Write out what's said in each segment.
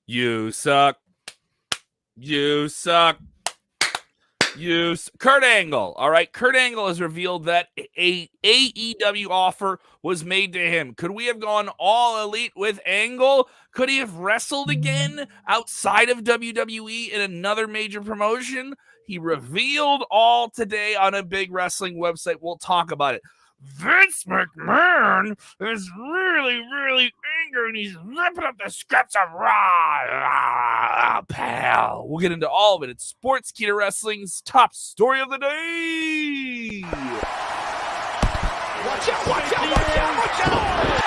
You suck. Kurt Angle. All right. Kurt Angle has revealed that a AEW offer was made to him. Could we have gone all elite with Angle? Could he have wrestled again outside of WWE in another major promotion? He revealed all today on a big wrestling website. We'll talk about it. Vince McMahon is really, really angry and he's ripping up the scripts of Raw. Pal. We'll get into all of it. It's Sportskeeda Wrestling's top story of the day. Watch out, watch out, watch out, watch out.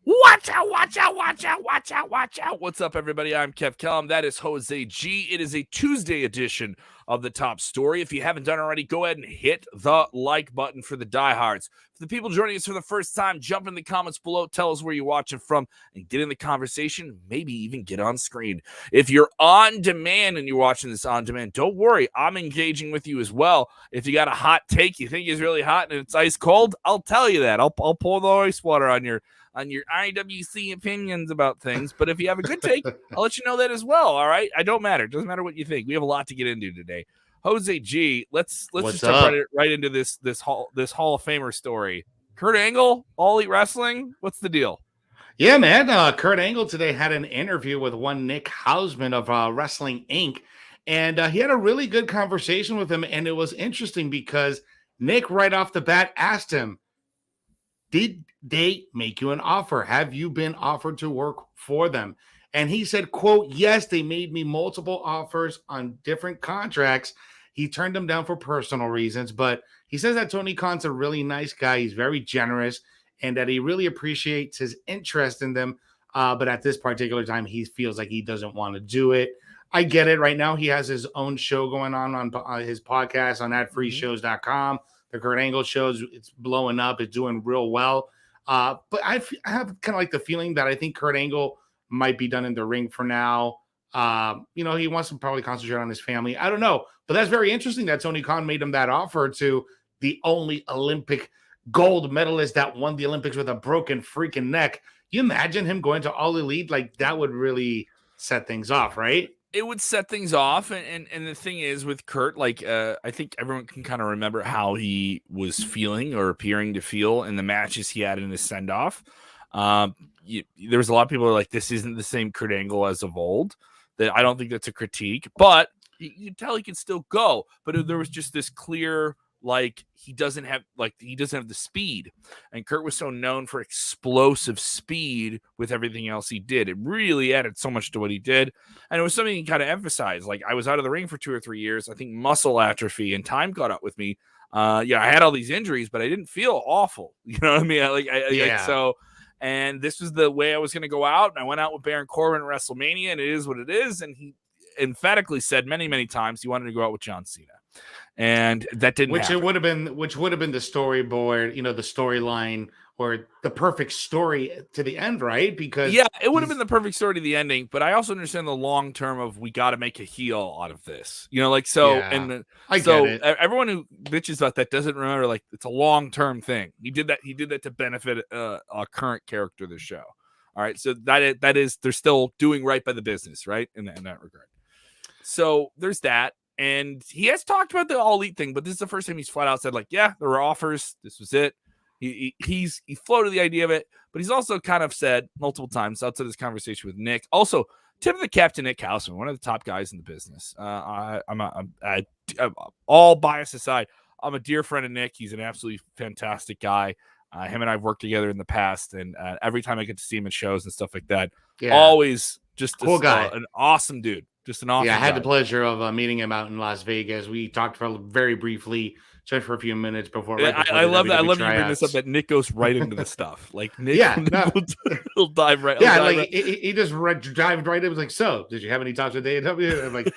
Watch out, watch out, watch out, watch out, watch out. What's up, everybody? I'm Kev Kellum. That is Jose G. It is a Tuesday edition of the top story. If you haven't done already, go ahead and hit the like button for the diehards. For the people joining us for the first time, jump in the comments below. Tell us where you're watching from and get in the conversation. Maybe even get on screen. If you're on demand and you're watching this on demand, don't worry. I'm engaging with you as well. If you got a hot take you think is really hot and it's ice cold, I'll tell you that. I'll pour the ice water on your IWC opinions about things. But if you have a good take, I'll let you know that as well. All right. I don't matter. It doesn't matter what you think. We have a lot to get into today. Jose G, let's just jump right into this Hall of Famer story. Kurt Angle, All Elite Wrestling. What's the deal? Yeah, man. Kurt Angle today had an interview with one Nick Hausman of Wrestling Inc. And he had a really good conversation with him. And it was interesting because Nick right off the bat asked him, did they make you an offer? Have you been offered to work for them? And he said, quote, yes, they made me multiple offers on different contracts. He turned them down for personal reasons, but he says that Tony Khan's a really nice guy. He's very generous and that he really appreciates his interest in them. But at this particular time, he feels like he doesn't want to do it. I get it. Right now, he has his own show going on his podcast on adfreeshows.com. The Kurt Angle shows, it's blowing up. It's doing real well. But I have kind of like the feeling that I think Kurt Angle might be done in the ring for now. He wants to probably concentrate on his family. I don't know. But that's very interesting that Tony Khan made him that offer to the only Olympic gold medalist that won the Olympics with a broken freaking neck. You imagine him going to All Elite? Like, that would really set things off, right? It would set things off, and the thing is with Kurt, like I think everyone can kind of remember how he was feeling or appearing to feel in the matches he had in his send-off. There was a lot of people who are like, this isn't the same Kurt Angle as of old. That I don't think that's a critique, but you can tell he can still go. But there was just this clear, like he doesn't have the speed, and Kurt was so known for explosive speed with everything else he did. It really added so much to what he did, and it was something he kind of emphasized. Like, I was out of the ring for 2 or 3 years. I think muscle atrophy and time caught up with me. I had all these injuries, but I didn't feel awful. You know what I mean? And this was the way I was going to go out, and I went out with Baron Corbin at WrestleMania, and it is what it is. And he emphatically said many, many times he wanted to go out with John Cena. And that didn't happen. Which would have been the storyboard, the storyline or the perfect story to the end, right? Because it would have been the perfect story to the ending, but I also understand the long term of we got to make a heel out of this. I get it. Everyone who bitches about that doesn't remember, like, it's a long term thing. He did that to benefit a current character of the show. All right, so that is they're still doing right by the business, right? In that regard. So there's that. And he has talked about the All Elite thing, but this is the first time he's flat out said, like, yeah, there were offers. This was it. He floated the idea of it, but he's also kind of said multiple times outside this conversation with Nick. Also, tip of the cap to Nick Hausman, one of the top guys in the business. I'm all bias aside, I'm a dear friend of Nick. He's an absolutely fantastic guy. Him and I've worked together in the past, and every time I get to see him at shows and stuff like that, always just cool guy, an awesome dude. Just an awesome guy. I had the pleasure of meeting him out in Las Vegas. We talked for very briefly, just for a few minutes before. I love that. I love you bring this up. That Nick goes right into the stuff. Like Nick, he'll dive right. He just dived right in. It was like, so did you have any talks with AEW? I'm like,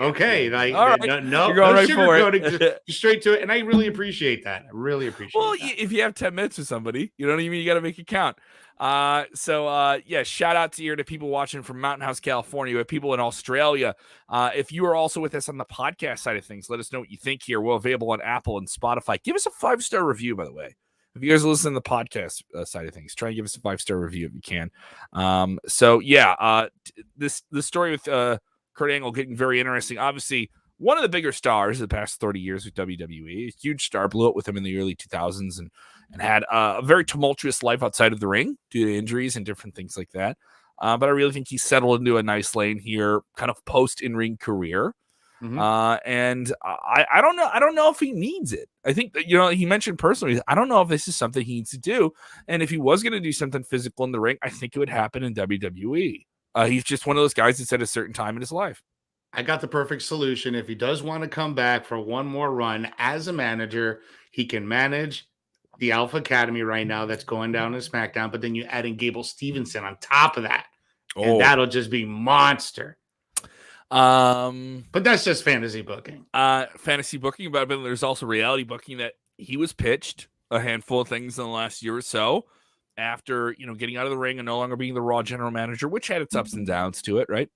okay, like, all right. no, you're going right for it. Just straight to it, and I really appreciate that. Well, if you have 10 minutes with somebody, you know what I mean. You got to make it count. Shout out to people watching from Mountain House, California. We have people in Australia. If you are also with us on the podcast side of things, let us know what you think here. We're available on Apple and Spotify. Give us a 5-star review, by the way. if you guys listen to the podcast side of things, try and give us a 5-star review if you can. This story with Kurt Angle getting very interesting. Obviously, one of the bigger stars of the past 30 years with WWE, a huge star, blew up with him in the early 2000s and had a very tumultuous life outside of the ring due to injuries and different things like that. But I really think he's settled into a nice lane here, kind of post in-ring career. Mhm. And I don't know. I don't know if he needs it. I think that, he mentioned personally, I don't know if this is something he needs to do. And if he was going to do something physical in the ring, I think it would happen in WWE. He's just one of those guys that's at a certain time in his life. I got the perfect solution. If he does want to come back for one more run as a manager, he can manage the Alpha Academy right now that's going down to SmackDown, but then you add in Gable Stevenson on top of that. And that'll just be monster. But that's just fantasy booking. Fantasy booking, but there's also reality booking that he was pitched a handful of things in the last year or so after, getting out of the ring and no longer being the Raw general manager, which had its ups and downs to it, right?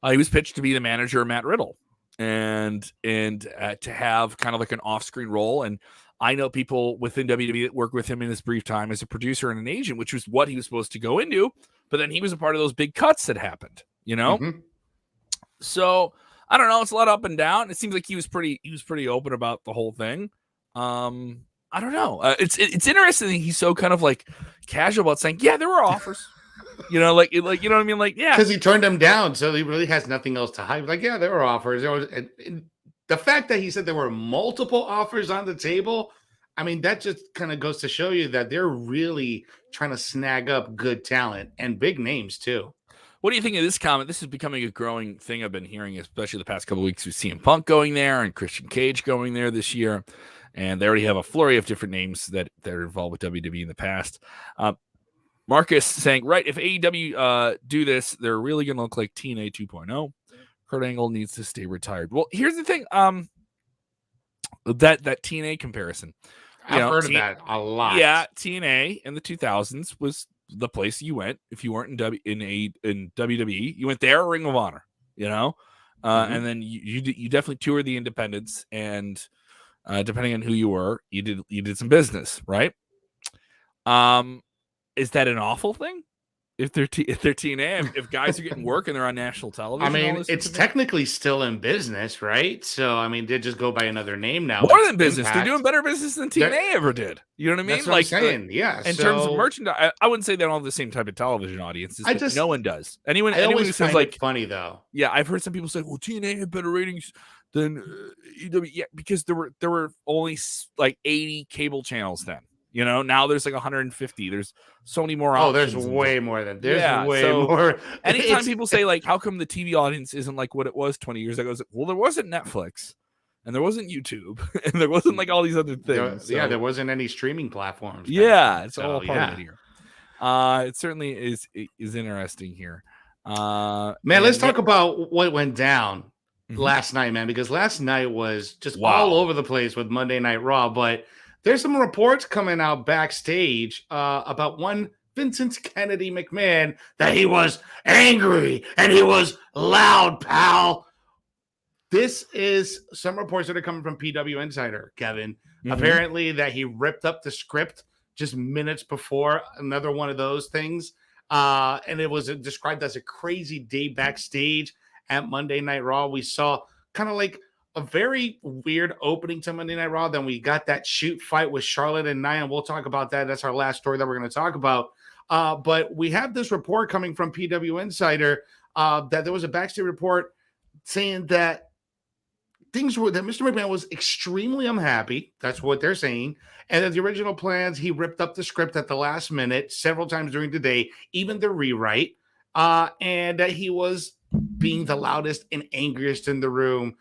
He was pitched to be the manager of Matt Riddle and to have kind of like an off-screen role. And I know people within WWE that worked with him in his brief time as a producer and an agent, which was what he was supposed to go into. But then he was a part of those big cuts that happened, Mhm. So I don't know. It's a lot up and down. It seems like he was pretty open about the whole thing. I don't know. It's interesting that he's so kind of like casual about saying, yeah, there were offers. You know what I mean? Like, yeah, Because he turned them down, so he really has nothing else to hide. Like, yeah, there were offers. There was, and the fact that he said there were multiple offers on the table, I mean, that just kind of goes to show you that they're really trying to snag up good talent and big names too. What do you think of this comment? This is becoming a growing thing I've been hearing, especially the past couple of weeks with CM Punk going there and Christian Cage going there this year. And they already have a flurry of different names that are involved with WWE in the past. Marcus saying, right, if AEW do this, they're really going to look like TNA 2.0. Kurt Angle needs to stay retired. Well, here's the thing. That TNA comparison. I've heard of that a lot. Yeah, TNA in the 2000s was the place you went if you weren't in WWE. You went there, Ring of Honor, and then you definitely toured the independents, and depending on who you were, you did some business, right? Is that an awful thing? If they're TNA, if guys are getting work and they're on national television, I mean, it's technically still in business, right? So, I mean, they just go by another name now. More than business, they're doing better business than TNA ever did. You know what I mean? That's what I'm saying. Yeah. In terms of merchandise, I wouldn't say they don't have the same type of television audiences. No one does. Anyone who says like funny though. Yeah, I've heard some people say, "Well, TNA had better ratings than EW." Yeah, because there were only like 80 cable channels then. Now there's like 150. There's so many more options. There's way more than more. Anytime people say like, how come the TV audience isn't like what it was 20 years ago? Well, there wasn't Netflix and there wasn't YouTube and there wasn't like all these other things. There wasn't any streaming platforms. Yeah, it's all part of it here. It certainly is interesting here. Man, let's talk about what went down last night, man, because last night was just all over the place with Monday Night Raw, but there's some reports coming out backstage about one Vincent Kennedy McMahon that he was angry and he was loud, pal. This is some reports that are coming from PW Insider, Kevin. Apparently that he ripped up the script just minutes before another one of those things. And it was described as a crazy day backstage at Monday Night Raw. We saw kind of like a very weird opening to Monday Night Raw. Then we got that shoot fight with Charlotte and Nia, and we'll talk about that. That's our last story that we're going to talk about. But we have this report coming from PW Insider that there was a backstage report saying that that Mr. McMahon was extremely unhappy. That's what they're saying. And that the original plans, he ripped up the script at the last minute several times during the day, even the rewrite, and that he was being the loudest and angriest in the room.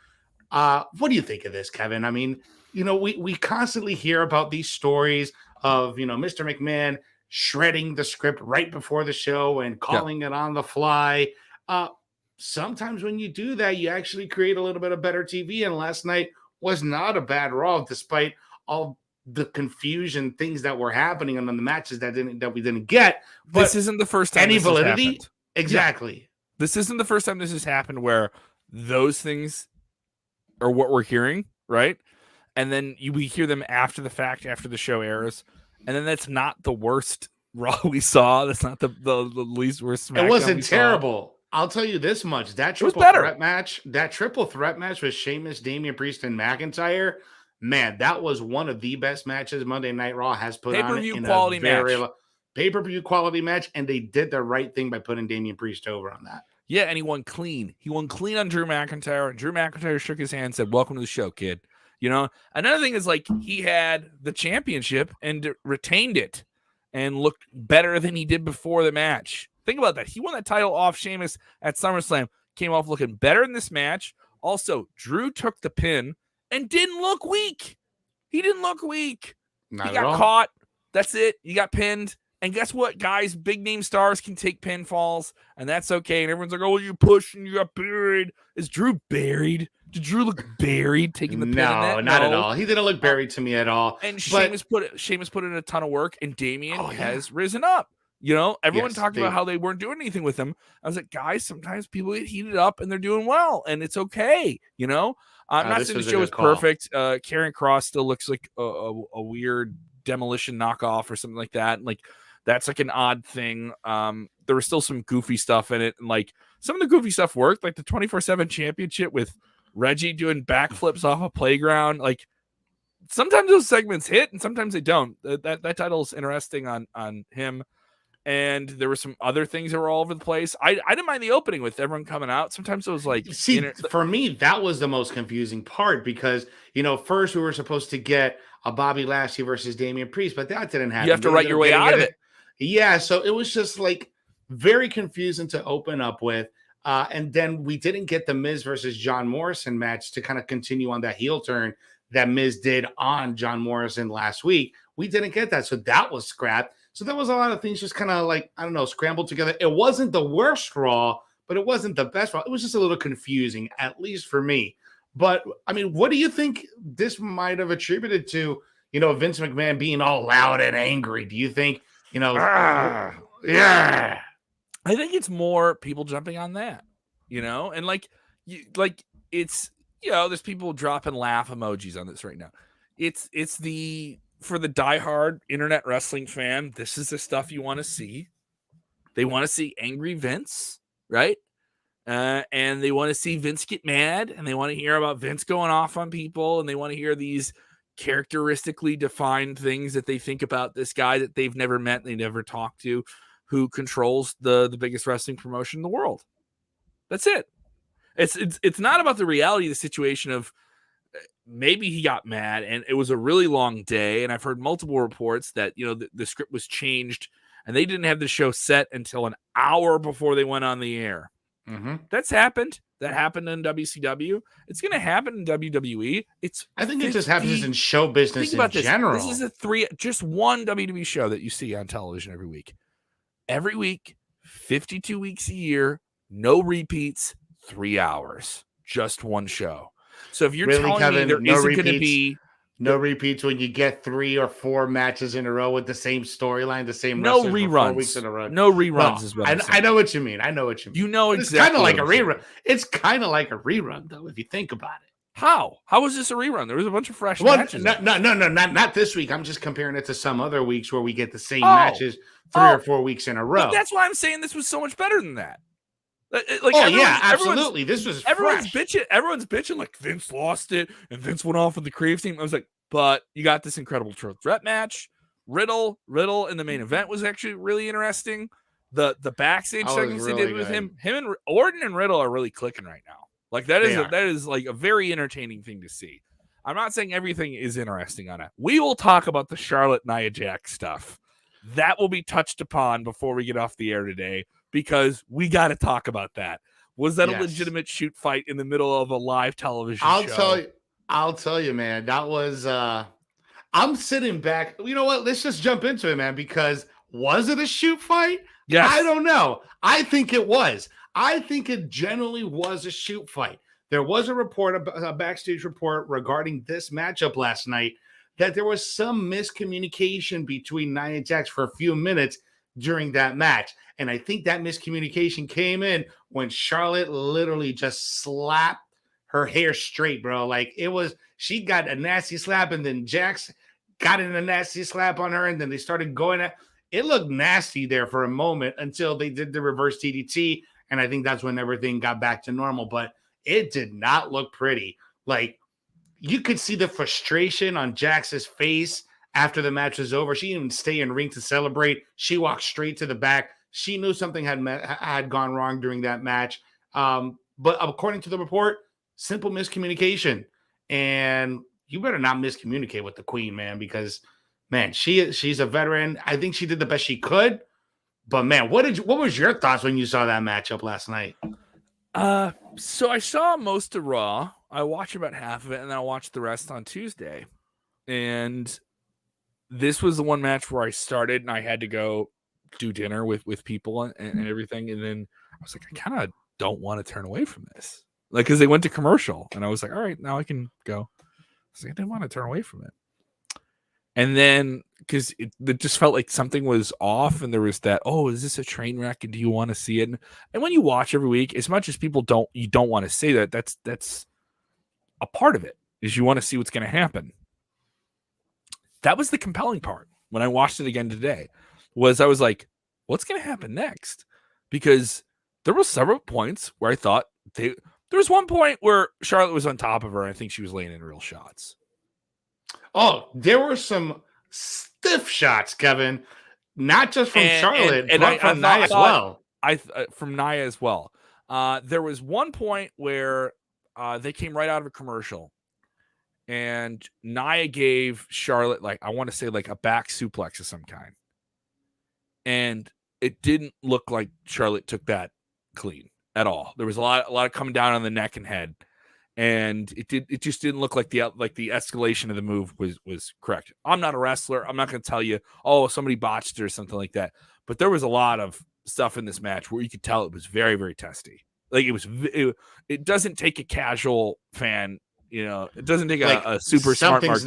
What do you think of this, Kevin? I mean, we constantly hear about these stories of, Mr. McMahon shredding the script right before the show and calling it on the fly. Sometimes when you do that, you actually create a little bit of better TV. And last night was not a bad Raw, despite all the confusion, things that were happening on the matches that we didn't get. But this isn't the first time any this validity. Has happened. Exactly. Yeah. This isn't the first time this has happened where those things are what we're hearing, right? and then we hear them after the fact, after the show airs, and then that's not the worst Raw we saw. That's not the least worst SmackDown It wasn't we saw. terrible. I'll tell you this much: that triple threat match with Sheamus, Damian Priest, and McIntyre, man, that was one of the best matches Monday Night Raw has put on in quality a very match. Pay-per-view quality match, and they did the right thing by putting Damian Priest over on that. Yeah, and he won clean. He won clean on Drew McIntyre. Drew McIntyre shook his hand and said, "Welcome to the show, kid." You know, another thing is like he had the championship and retained it and looked better than he did before the match. Think about that. He won that title off Sheamus at SummerSlam, came off looking better in this match. Also, Drew took the pin and didn't look weak. He didn't look weak. He got caught. That's it. He got pinned. And guess what, guys? Big name stars can take pinfalls, and that's okay. And everyone's like, "Oh, you pushed and you got buried." Is Drew buried? Did Drew look buried taking the pin? No, not at all. He didn't look buried to me at all. And Sheamus put in a ton of work, and Damian has risen up. You know, everyone talked about how they weren't doing anything with him. I was like, guys, sometimes people get heated up and they're doing well, and it's okay. You know, I'm not saying the show is perfect. Karrion Kross still looks like a weird demolition knockoff or something like that. And like, that's like an odd thing. There was still some goofy stuff in it. And like some of the goofy stuff worked, like the 24/7 championship with Reggie doing backflips off a playground. Like sometimes those segments hit and sometimes they don't. That title is interesting on him. And there were some other things that were all over the place. I didn't mind the opening with everyone coming out. Sometimes it was like, for me, that was the most confusing part because, you know, first we were supposed to get a Bobby Lashley versus Damian Priest, but that didn't happen. You have to write your way out of it. Yeah. So it was just like very confusing to open up with. And then we didn't get the Miz versus John Morrison match to kind of continue on that heel turn that Miz did on John Morrison last week. We didn't get that. So that was scrapped. So there was a lot of things just kind of like, I don't know, scrambled together. It wasn't the worst Raw, but it wasn't the best Raw. It was just a little confusing, at least for me. But, I mean, what do you think this might have attributed to, you know, Vince McMahon being all loud and angry? Do you think, you know, yeah. I think it's more people jumping on that, you know? And like it's, you know, there's people dropping laugh emojis on this right now. It's for the diehard internet wrestling fan, this is the stuff you want to see. They want to see angry Vince, right? And they want to see Vince get mad, and they want to hear about Vince going off on people, and they want to hear these characteristically defined things that they think about this guy that they've never met, they never talked to, who controls the biggest wrestling promotion in the world. That's it. It's not about the reality of the situation of maybe he got mad and it was a really long day. And I've heard multiple reports that, you know, the script was changed and they didn't have the show set until an hour before they went on the air. Mm-hmm. That's happened. That happened in WCW. It's going to happen in WWE. I think it just happens in show business in general. This is just one WWE show that you see on television every week. Every week, 52 weeks a year, no repeats, 3 hours, just one show. So if you're telling me there isn't going to be no repeats when you get 3 or 4 matches in a row with the same storyline, the same no reruns, 4 weeks in a row. No reruns is what I know what you mean. I know what you mean. You know exactly. It's kind of like a rerun. It's kind of like a rerun, though, if you think about it. How was this a rerun? There was a bunch of fresh matches. No, not this week. I'm just comparing it to some other weeks where we get the same matches 3 or 4 weeks in a row. But that's why I'm saying this was so much better than that. Like, absolutely. This was everyone's fresh. Everyone's bitching like Vince lost it and Vince went off with the Creative team. I was like, but you got this incredible triple threat match. Riddle in the main event was actually really interesting. The backstage segments they did with him and Orton and Riddle are really clicking right now. Like that is like a very entertaining thing to see. I'm not saying everything is interesting on it. We will talk about the Charlotte Nia Jax stuff. That will be touched upon before we get off the air today, because we got to talk about that. Was that a legitimate shoot fight in the middle of a live television show? I'll tell you, man, that was, I'm sitting back. You know what? Let's just jump into it, man, because was it a shoot fight? Yes. I don't know. I think it was. I think it generally was a shoot fight. There was a backstage report regarding this matchup last night that there was some miscommunication between Nia Jax for a few minutes during that match. And I think that miscommunication came in when Charlotte literally just slapped her hair straight, bro. Like she got a nasty slap, and then Jax got in a nasty slap on her, and then they started going at it. Looked nasty there for a moment until they did the reverse DDT, and I think that's when everything got back to normal. But it did not look pretty. Like, you could see the frustration on Jax's face after the match was over. She didn't even stay in ring to celebrate. She walked straight to the back. She knew something had gone wrong during that match. But according to the report, simple miscommunication. And you better not miscommunicate with the queen, man, because, man, she's a veteran. I think she did the best she could. But, man, what was your thoughts when you saw that matchup last night? So I saw most of Raw. I watched about half of it, and then I watched the rest on Tuesday. And this was the one match where I started, and I had to go do dinner with people and everything. And then I was like, I kind of don't want to turn away from this. Like, because they went to commercial, and I was like, all right, now I can go. I was like, I didn't want to turn away from it. And then, because it just felt like something was off, and there was that, oh, is this a train wreck, and do you want to see it? And when you watch every week, as much as people don't want to say that, that's a part of it, is you want to see what's going to happen. That was the compelling part when I watched it again today, was I was like, what's going to happen next? Because there were several points where I thought there was one point where Charlotte was on top of her, and I think she was laying in real shots. Oh, there were some stiff shots, Kevin, not just from Charlotte, but from Nia as well. From Nia as well. There was one point where they came right out of a commercial, and Nia gave Charlotte, like, I want to say, like a back suplex of some kind. And it didn't look like Charlotte took that clean at all. There was a lot of coming down on the neck and head. And it just didn't look like the escalation of the move was correct. I'm not a wrestler. I'm not going to tell you, oh, somebody botched it or something like that. But there was a lot of stuff in this match where you could tell it was very, very testy. Like, it doesn't take a casual fan, it doesn't take a super smart mark.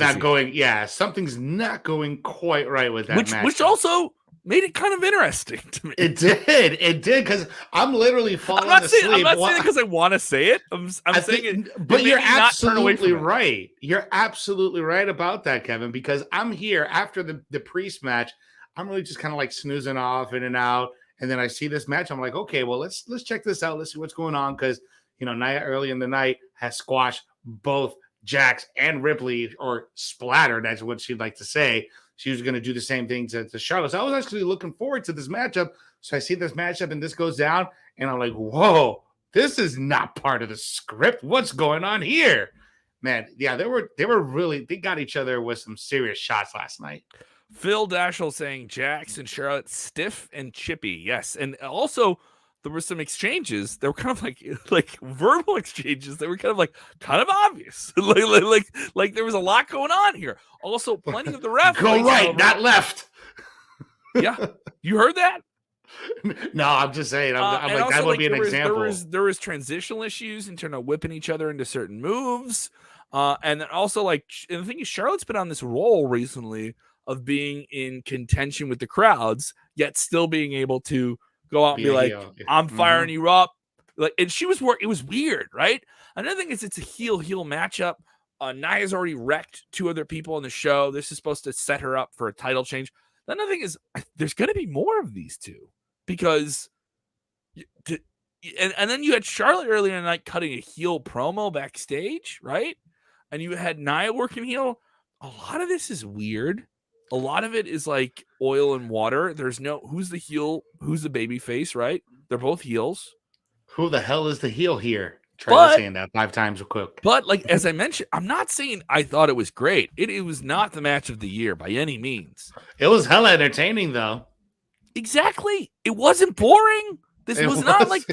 Something's not going quite right with that match. Which also made it kind of interesting to me. It did, because I'm literally falling asleep. I'm not saying it because I want to say it. I'm saying it. But you're absolutely right. You're absolutely right about that, Kevin, because I'm here after the Priest match. I'm really just kind of like snoozing off in and out. And then I see this match. I'm like, okay, well, let's check this out. Let's see what's going on. Because, Nia early in the night has squashed both Jax and Ripley, or splattered. That's what she'd like to say. She was going to do the same thing to Charlotte. So I was actually looking forward to this matchup. So I see this matchup, and this goes down, and I'm like, whoa, this is not part of the script. What's going on here? Man, yeah, they got each other with some serious shots last night. Phil Dashel saying Jax and Charlotte stiff and chippy. Yes. And also, there were some exchanges that were kind of like verbal exchanges that were kind of obvious. like there was a lot going on here. Also, plenty of the ref. Go right, not left. Yeah. You heard that? No, I'm just saying. I'm like, that would be an example. There was transitional issues in terms of whipping each other into certain moves. And then also, and the thing is, Charlotte's been on this roll recently of being in contention with the crowds, yet still being able to go out and be like, I'm firing you up. Like, and she was it was weird, right? Another thing is, it's a heel matchup. Nia's already wrecked two other people on the show. This is supposed to set her up for a title change. Another thing is, there's going to be more of these two, because and then you had Charlotte earlier in the night cutting a heel promo backstage, right? And you had Nia working heel. A lot of this is weird. A lot of it is like oil and water. There's no who's the heel, who's the baby face, right? They're both heels. Who the hell is the heel here? Try saying that 5 times real quick. But like, as I mentioned, I'm not saying I thought it was great. It was not the match of the year by any means. It was hella entertaining, though. Exactly. It wasn't boring. This was not like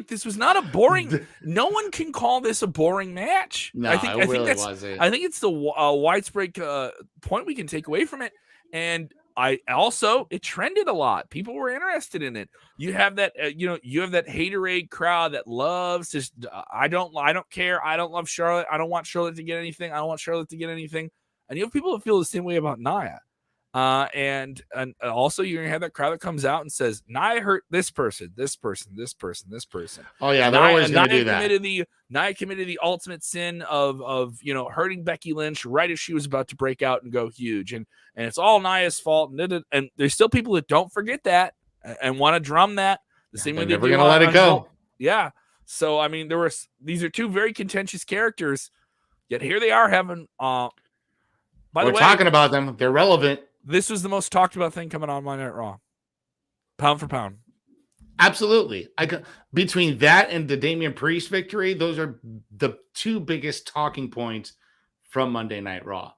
this was not a boring. No one can call this a boring match. No, I think wasn't. I think it's the widespread point we can take away from it. And it trended a lot. People were interested in it. You have that, you have that haterade crowd that loves just, I don't care. I don't love Charlotte. I don't want Charlotte to get anything. I don't want Charlotte to get anything. And you have people that feel the same way about Nia. And also you're gonna have that crowd that comes out and says, Nia hurt this person, this person, this person, this person. Oh yeah, they're always gonna do that. Nia committed the ultimate sin of hurting Becky Lynch right as she was about to break out and go huge, and it's all Nia's fault. And there's still people that don't forget that and want to drum that the same way they're never gonna let it go. Yeah. So I mean, these are two very contentious characters, yet here they are having. By the way, talking about them. They're relevant. This was the most talked about thing coming on Monday Night Raw, pound for pound. Absolutely. Between that and the Damian Priest victory, those are the two biggest talking points from Monday Night Raw.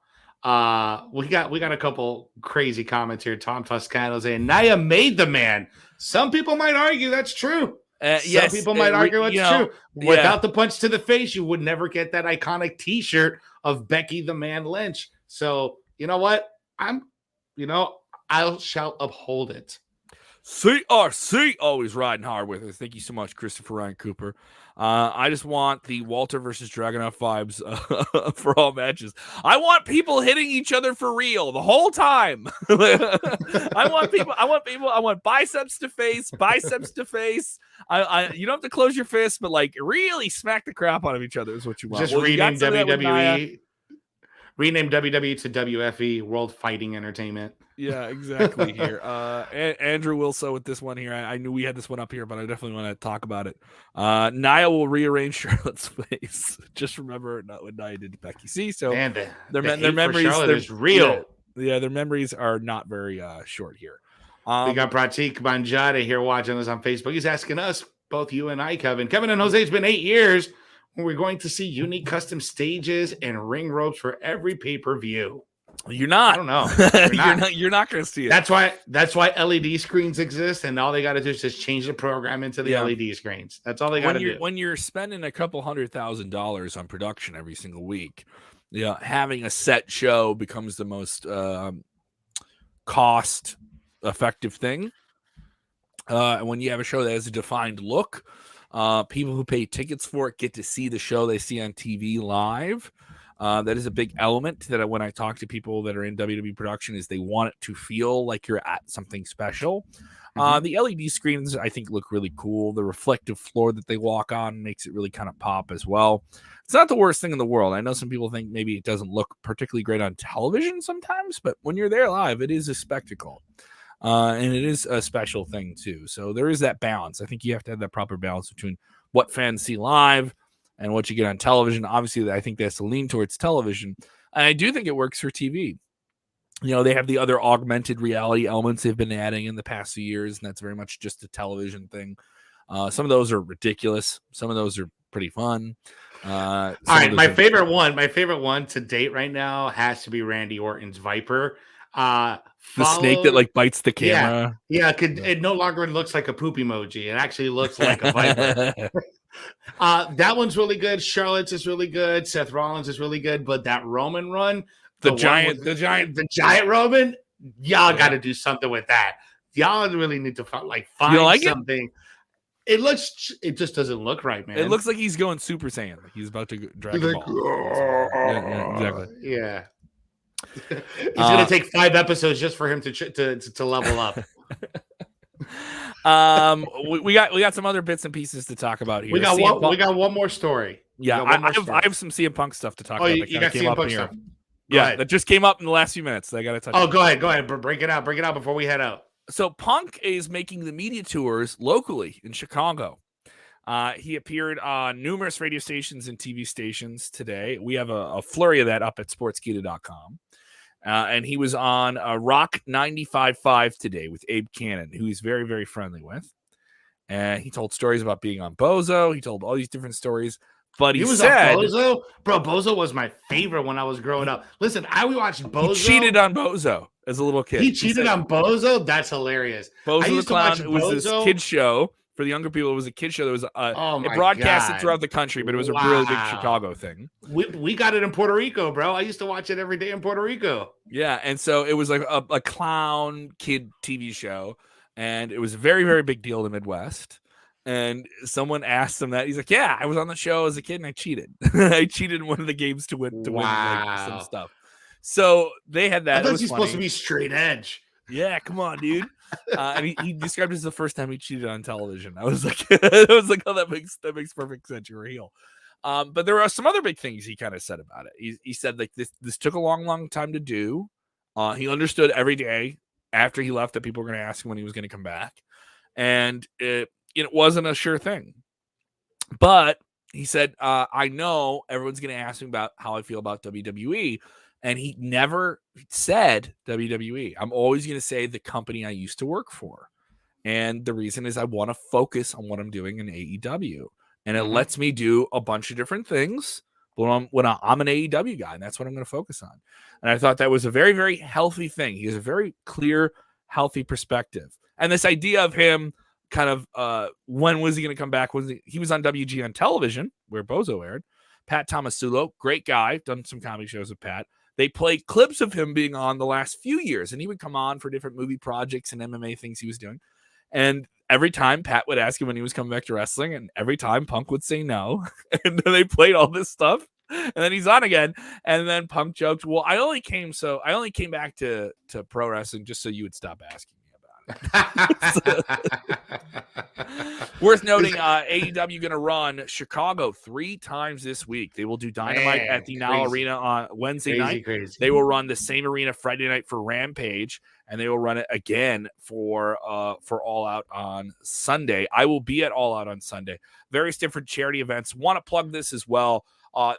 We got a couple crazy comments here. Tom Toscano saying Nia made the man. Some people might argue that's true. Some people might argue it's true. Without the punch to the face, you would never get that iconic T-shirt of Becky the Man Lynch. So you know what? I shall uphold it. CRC always riding hard with us. Thank you so much, Christopher Ryan Cooper. I just want the Walter versus Dragunov vibes for all matches. I want people hitting each other for real the whole time. I want biceps to face. You don't have to close your fist, but like really smack the crap out of each other is what you want. Just rename WWE. Rename WWE to WFE, World Fighting Entertainment. Yeah, exactly. Here, Andrew Wilson with this one here. I knew we had this one up here, but I definitely want to talk about it. Nia will rearrange Charlotte's face. Just remember not what Nia did to Becky. See, so their memories is real. Yeah, their memories are not very short here. We got Pratik Banjada here watching us on Facebook. He's asking us, both you and I, Kevin. Kevin and Jose, it's been 8 years. We're going to see unique custom stages and ring ropes for every pay-per-view. You're not. I don't know. You're not going to see it. That's why LED screens exist, and all they got to do is just change the program into the LED screens. That's all they got to do. When you're spending a couple $100,000 on production every single week, having a set show becomes the most cost-effective thing. And when you have a show that has a defined look, people who pay tickets for it get to see the show they see on TV live. That is a big element that when I talk to people that are in WWE production is they want it to feel like you're at something special. The LED screens, I think, look really cool. The reflective floor that they walk on makes it really kind of pop as well. It's not the worst thing in the world. I know some people think maybe it doesn't look particularly great on television sometimes, but when you're there live, it is a spectacle. And it is a special thing too. So there is that balance. I think you have to have that proper balance between what fans see live and what you get on television. Obviously, I think that's to lean towards television. And I do think it works for TV. They have the other augmented reality elements they've been adding in the past few years, and that's very much just a television thing. Some of those are ridiculous. Some of those are pretty fun. All right, my favorite one to date right now has to be Randy Orton's Viper. The snake that like bites the camera. It no longer looks like a poop emoji. It actually looks like a viper. That one's really good. Charlotte's is really good. Seth Rollins is really good. But that Roman run, the giant Roman, y'all got to do something with that. Y'all really need to find something. It just doesn't look right, man. It looks like he's going Super Saiyan. He's about to Dragon Ball. Yeah, exactly. Yeah. It's going to take 5 episodes just for him to level up. We got some other bits and pieces to talk about here. We got one more story. Yeah, I have some CM Punk stuff to talk about. You got CM Punk stuff. That just came up in the last few minutes. I got to touch. Oh, go ahead. Break it out before we head out. So Punk is making the media tours locally in Chicago. He appeared on numerous radio stations and TV stations today. We have a flurry of that up at sportskeeda.com. And he was on Rock 95.5 today with Abe Cannon, who he's very, very friendly with. And he told stories about being on Bozo. He told all these different stories. But he said, on Bozo? Bro, Bozo was my favorite when I was growing up. Listen, I watched Bozo. He cheated on Bozo as a little kid. He cheated on Bozo? That's hilarious. Bozo the Clown. It was this kid show. For the younger people, it was a kid show. There was it broadcasted throughout the country, but it was a really big Chicago thing. We got it in Puerto Rico, bro. I used to watch it every day in Puerto Rico. Yeah, and so it was like a clown kid TV show, and it was a very, very big deal in the Midwest. And someone asked him that. He's like, "Yeah, I was on the show as a kid, and I cheated. I cheated in one of the games to win like, some stuff." So they had that. I It thought was he's supposed to funny. be straight edge. Yeah, come on, dude. And he described it as the first time he cheated on television. I was like, oh, that makes perfect sense. You're a heel. But there are some other big things he kind of said about it. He said like this took a long time to do. He understood every day after he left that people were going to ask him when he was going to come back, and it wasn't a sure thing. But he said, I know everyone's going to ask me about how I feel about WWE. And he never said WWE. I'm always going to say the company I used to work for. And the reason is I want to focus on what I'm doing in AEW. And it lets me do a bunch of different things when I'm an AEW guy. And that's what I'm going to focus on. And I thought that was a very, very healthy thing. He has a very clear, healthy perspective. And this idea of him kind of when was he going to come back? He was on WGN television where Bozo aired. Pat Tomasulo, great guy, done some comedy shows with Pat. They played clips of him being on the last few years, and he would come on for different movie projects and MMA things he was doing. And every time Pat would ask him when he was coming back to wrestling, and every time Punk would say no. And then they played all this stuff, and then he's on again. And then Punk joked, "Well, I only came back to pro wrestling just so you would stop asking me about it." Worth noting, AEW going to run Chicago 3 times this week. They will do Dynamite at the Now Arena on Wednesday night. Crazy. They will run the same arena Friday night for Rampage, and they will run it again for All Out on Sunday. I will be at All Out on Sunday. Various different charity events. Want to plug this as well.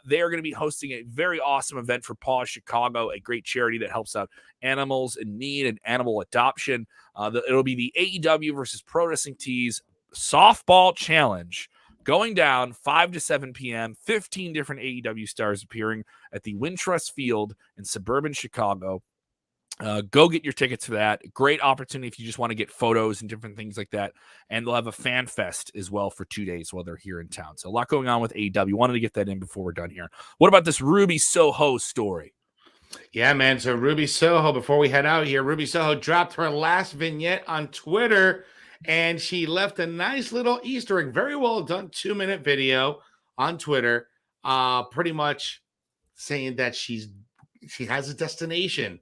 They are going to be hosting a very awesome event for Paw Chicago, a great charity that helps out animals in need and animal adoption. It'll be the AEW versus Pro Wrestling Tees softball challenge going down 5 to 7 p.m. 15 different AEW stars appearing at the Wintrust Field in suburban Chicago. Go get your tickets for that. Great opportunity if you just want to get photos and different things like that. And they'll have a fan fest as well for 2 days while they're here in town. So a lot going on with AEW. Wanted to get that in before we're done here. What about this Ruby Soho story? Yeah, man. So Ruby Soho, before we head out here, Ruby Soho dropped her last vignette on Twitter, and she left a nice little Easter egg. Very well done 2-minute video on Twitter, pretty much saying that she has a destination.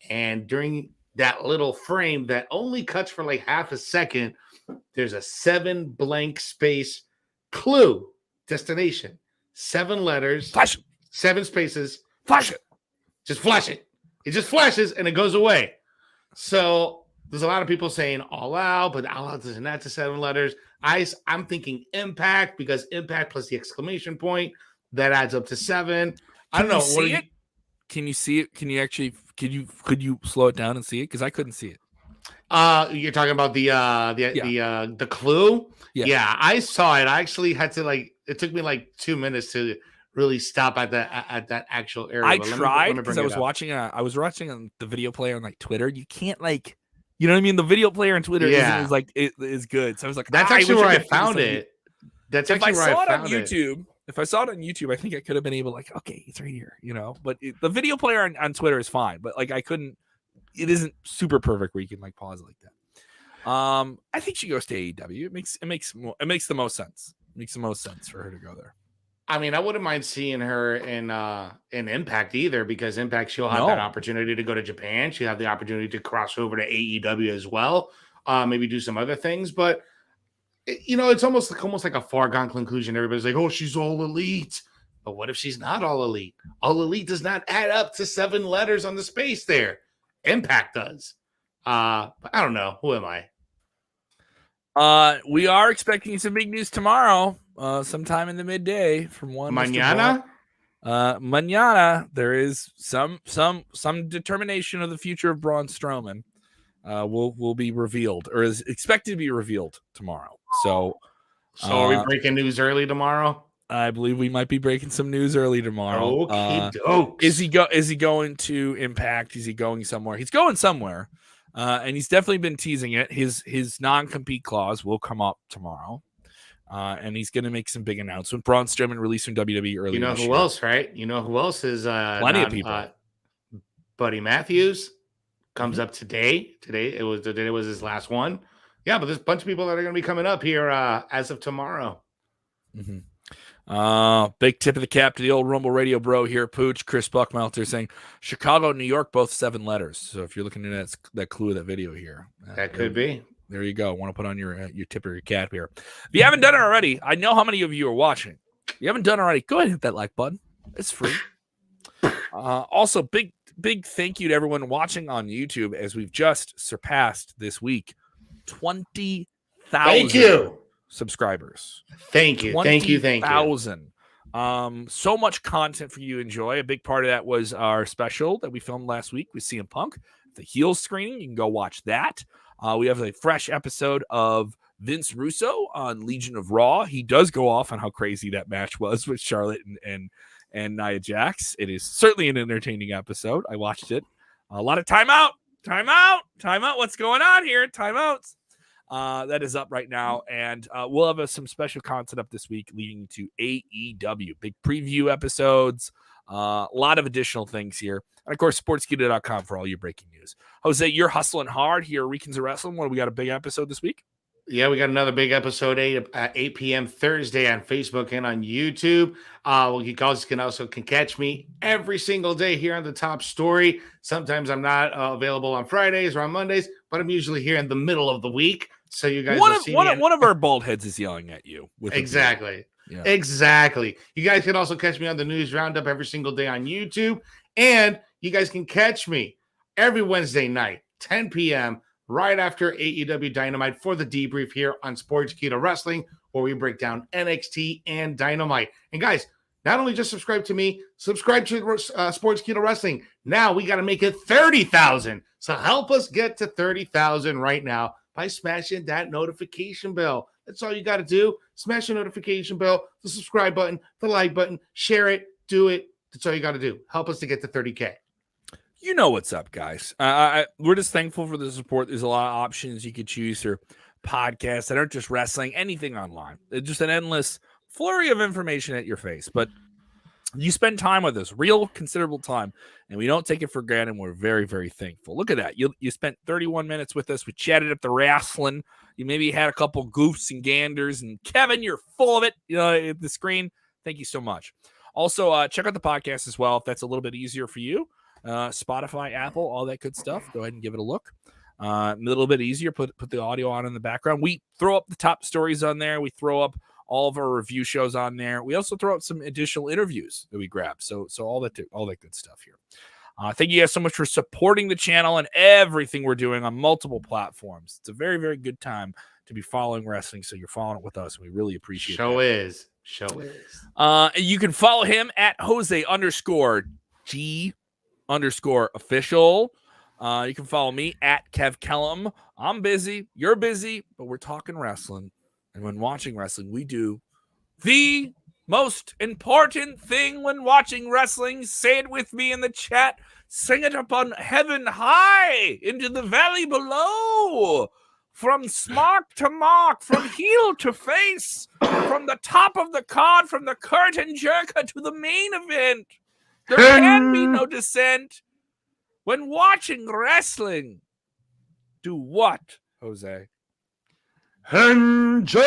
And during that little frame that only cuts for like half a second, there's a 7 blank space clue destination. 7 letters, Flash it. 7 spaces. Flash it. Just flash it. It just flashes and it goes away. So there's a lot of people saying All Out, but All Out isn't that to 7 letters. I'm thinking Impact, because Impact plus the exclamation point, that adds up to 7. I don't know. See it? Can you see it? Can you actually? Could you slow it down and see it? Because I couldn't see it. You're talking about the clue. Yeah, I saw it. I actually had to it took me like 2 minutes to really stop at that actual area. I tried because I was watching the video player on like Twitter. You can't you know what I mean? The video player on Twitter is good. So I was like, that's actually where I found it. That's actually where I found it. If I saw it on YouTube, I think I could have been able okay, it's right here, But the video player on Twitter is fine, but I couldn't. It isn't super perfect where you can pause it like that. I think she goes to AEW. It makes the most sense. It makes the most sense for her to go there. I mean, I wouldn't mind seeing her in Impact either, because Impact, she'll have that opportunity to go to Japan. She'll have the opportunity to cross over to AEW as well. Maybe do some other things, but it's almost like a foregone conclusion. Everybody's like, "Oh, she's all elite," but what if she's not all elite? All elite does not add up to 7 letters on the space there. Impact does. But I don't know. Who am I? We are expecting some big news tomorrow. Sometime in the midday from one mañana. Mañana, there is some determination of the future of Braun Strowman. Will be revealed, or is expected to be revealed tomorrow. So are we breaking news early tomorrow? I believe we might be breaking some news early tomorrow. Okay, is he going to Impact? Is he going somewhere? He's going somewhere, and he's definitely been teasing it. His non-compete clause will come up tomorrow. And he's going to make some big announcement. Braun Strowman released from WWE earlier. You know who else, right? You know who else is plenty of people. Buddy Matthews comes up today. Today was his last one. Yeah, but there's a bunch of people that are going to be coming up here as of tomorrow. Mm-hmm. Big tip of the cap to the old Rumble Radio bro here, Pooch. Chris Buckmelter saying Chicago, New York, both 7 letters. So if you're looking at that clue of that video here, that could be. There you go. Want to put on your tip of your cap here. If you haven't done it already, I know how many of you are watching. If you haven't done it already, go ahead and hit that like button. It's free. Also, big thank you to everyone watching on YouTube as we've just surpassed this week 20,000 subscribers. Thank you. 20,000. So much content for you to enjoy. A big part of that was our special that we filmed last week with CM Punk, the heel screening. You can go watch that. We have a fresh episode of Vince Russo on Legion of Raw. He does go off on how crazy that match was with Charlotte and Nia Jax. It is certainly an entertaining episode. I watched it. A lot of timeout. What's going on here? Timeouts. That is up right now, and we'll have some special content up this week leading to AEW. Big preview episodes, a lot of additional things here. And, of course, sportskeeda.com for all your breaking news. Jose, you're hustling hard here. Weekends of Wrestling. What, we got a big episode this week? Yeah, we got another big episode at 8 p.m. Thursday on Facebook and on YouTube. You guys can catch me every single day here on the Top Story. Sometimes I'm not available on Fridays or on Mondays, but I'm usually here in the middle of the week. So you guys one of our bald heads is yelling at you. Exactly. Yeah. Exactly. You guys can also catch me on the News Roundup every single day on YouTube. And you guys can catch me every Wednesday night, 10 p.m., right after AEW Dynamite for the debrief here on Sportskeeda Wrestling, where we break down NXT and Dynamite. And guys, not only just subscribe to me, subscribe to Sportskeeda Wrestling. Now we got to make it 30,000. So help us get to 30,000 right now by smashing that notification bell. That's all you got to do. Smash the notification bell, the subscribe button, the like button, share it, do it. That's all you got to do. Help us to get to 30K. You know what's up, guys. We're just thankful for the support. There's a lot of options you could choose for podcasts that aren't just wrestling, anything online. It's just an endless flurry of information at your face. But you spend time with us, real considerable time, and we don't take it for granted. We're very, very thankful. Look at that. You spent 31 minutes with us. We chatted up the wrestling. You maybe had a couple goofs and ganders. And Kevin, you're full of it at the screen. Thank you so much. Also, check out the podcast as well if that's a little bit easier for you. Spotify, Apple, all that good stuff. Go ahead and give it a look. A little bit easier. Put the audio on in the background. We throw up the top stories on there. We throw up all of our review shows on there. We also throw up some additional interviews that we grab. So all that good stuff here. Thank you guys so much for supporting the channel and everything we're doing on multiple platforms. It's a very, very good time to be following wrestling. So you're following it with us. We really appreciate it. Show is. You can follow him at Jose_G_official. You can follow me at Kev Kellum. I'm busy. You're busy, but we're talking wrestling. And when watching wrestling, we do the most important thing when watching wrestling. Say it with me in the chat. Sing it up on heaven high into the valley below. From smark to mark, from heel to face, from the top of the card, from the curtain jerker to the main event. There can be no dissent. When watching wrestling, do what, Jose? Enjoy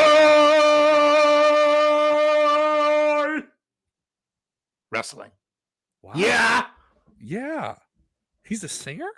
wrestling. Wow. Yeah. Yeah. He's a singer?